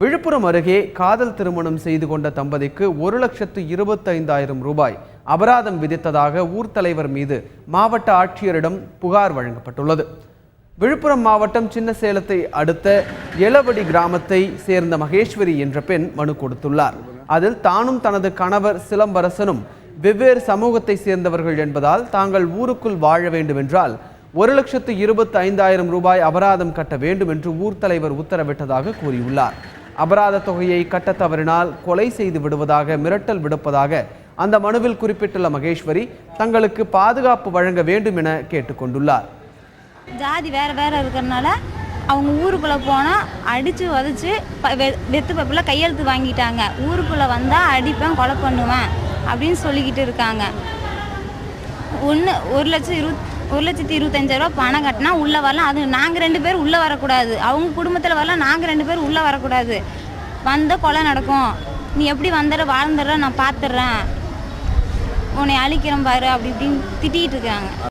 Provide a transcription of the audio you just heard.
விழுப்புரம் அருகே காதல் திருமணம் செய்து கொண்ட தம்பதிக்கு 1,25,000 ரூபாய் அபராதம் விதித்ததாக ஊர் தலைவர் மீது மாவட்ட ஆட்சியரிடம் புகார் வழங்கப்பட்டுள்ளது. விழுப்புரம் மாவட்டம் சின்னசேலத்தை அடுத்த எலவடி கிராமத்தை சேர்ந்த மகேஸ்வரி என்ற பெண் மனு கொடுத்துள்ளார். அதில் தானும் தனது கணவர் சிலம்பரசனும் வெவ்வேறு சமூகத்தை சேர்ந்தவர்கள் என்பதால் தாங்கள் ஊருக்குள் வாழ வேண்டும் என்றால் 1,25,000 ரூபாய் அபராதம் கட்ட வேண்டும் என்று ஊர் தலைவர் உத்தரவிட்டதாக கூறியுள்ளார். அபராத தொகையை கட்ட தவறினால் கொலை செய்து விடுவதாக மிரட்டல் விடுப்பதாக அந்த மனுவில் குறிப்பிட்டுள்ள மகேஸ்வரி தங்களுக்கு பாதுகாப்பு வழங்க வேண்டும் என கேட்டுக்கொண்டுள்ளார். ஜாதி வேற வேற இருக்கிறதுனால அவங்க ஊருக்குள்ளே போனால் அடித்து உதச்சி வெத்து பப்பில் கையெழுத்து வாங்கிட்டாங்க. ஊருக்குள்ளே வந்தால் அடிப்பேன், கொலை பண்ணுவேன் அப்படின்னு சொல்லிக்கிட்டு இருக்காங்க. 1,25,000 பணம் கட்டினா உள்ளே வரலாம். அது நாங்கள் 2 பேர் உள்ளே வரக்கூடாது. அவங்க குடும்பத்தில் வரலாம், நாங்கள் 2 பேர் உள்ளே வரக்கூடாது. வந்த கொலை நடக்கும். நீ எப்படி வந்துடுற வாழ்ந்துடுற, நான் பார்த்துட்றேன், உன்னை அழிக்கிறேன் பாரு அப்படி இப்படின்னு திட்டிகிட்டு இருக்காங்க.